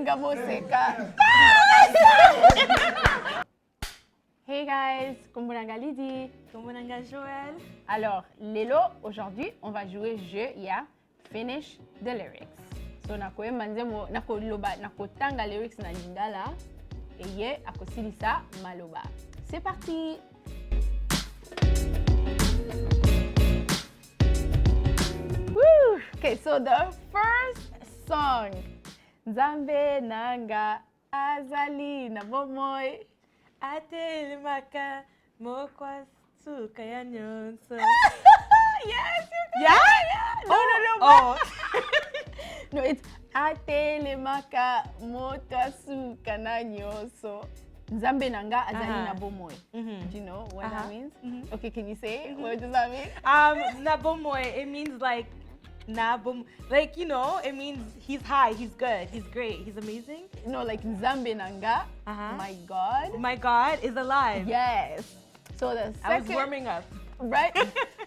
Ngaboseka. Hey guys, kumbunanga Lydie. Kumbunanga Joël. Alors, Lelo, aujourd'hui, on va jouer jeu ya Finish the Lyrics. So nakoye manzemo nakoloba nakotanga lyrics na lingala et ye akosilisa maloba. C'est parti. Woo! Okay, so the first song, Nzambe nanga azali na bomoi Atelemaka mokwasuka ya nyonso. Yes, you Yeah? No. No, it's Atelemaka motasuka na nyonso. Nzambe nanga azali na bomoi. Do you know what that means? Okay, can you say it? What does that mean? Na bomoi, it means like like, you know, it means he's high, he's good, he's great, he's amazing. No, like Nzambe nanga, my God. My God is alive. Yes. So the second, I was warming up. Right?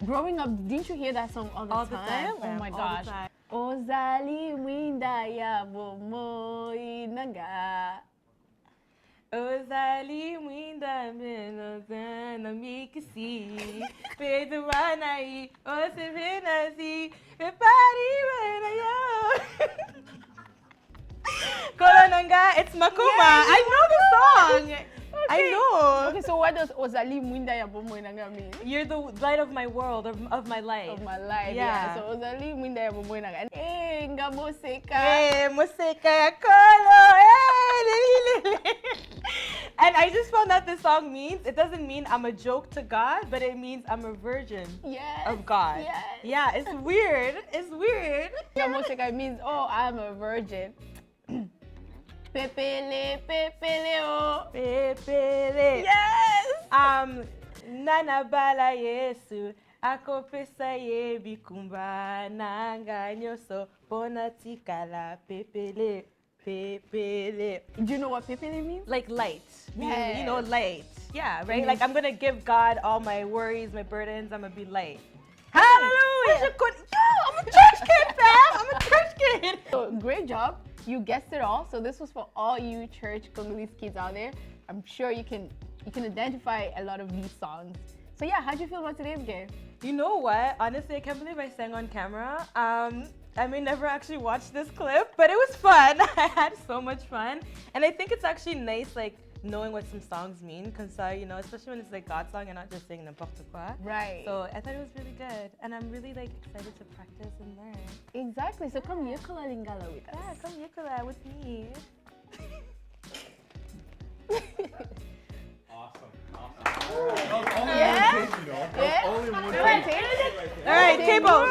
Growing up, didn't you hear that song all the time? Oh my gosh. Ozali mwinda ya bomoi nanga. Ozali mwinda menoza na mikisi. Peduanai, osevenasi, pepari yo. Kolonanga, it's Makuma. I know the song. Okay. I know. Okay, so what does Ozali mwinda ya bomoi nanga mean? You're the light of my world, of my life. Of my life, yeah. So Ozali mwinda ya bomoi nanga. Eh, ngaboseka. Eh, moseka ya kolo. Eh, and I just found out this song means, it doesn't mean I'm a joke to God, but it means I'm a virgin of God. Yes. Yeah, it's weird. It's weird. Ngaboseka means, oh, I'm a virgin. Pepele, pepele, oh. Pepele. Yes. Nana bala Yesu, akopesa ye bikumba nanga nyoso ponatikala pepele, pepele. Do you know what pepele means? Like light. Yes. You know, light. Yeah, right? Like I'm gonna give God all my worries, my burdens, I'm gonna be light. Hallelujah! I'm a church kid, fam! I'm a church kid! So, great job. You guessed it all. So this was for all you church Congolese kids out there. I'm sure you can identify a lot of these songs. So yeah, how'd you feel about today's game? You know what? Honestly, I can't believe I sang on camera. I may never actually watch this clip, but it was fun. I had so much fun. And I think it's actually nice, like, knowing what some songs mean, because, you know, especially when it's like God's song and not just saying n'importe quoi. Right. So I thought it was really good. And I'm really, like, excited to practice and learn. Exactly. So come Yekola Lingala with us. Yeah, come Yekola with me. Awesome. Yeah? Only one. Yeah? Only one. All right, All right, table.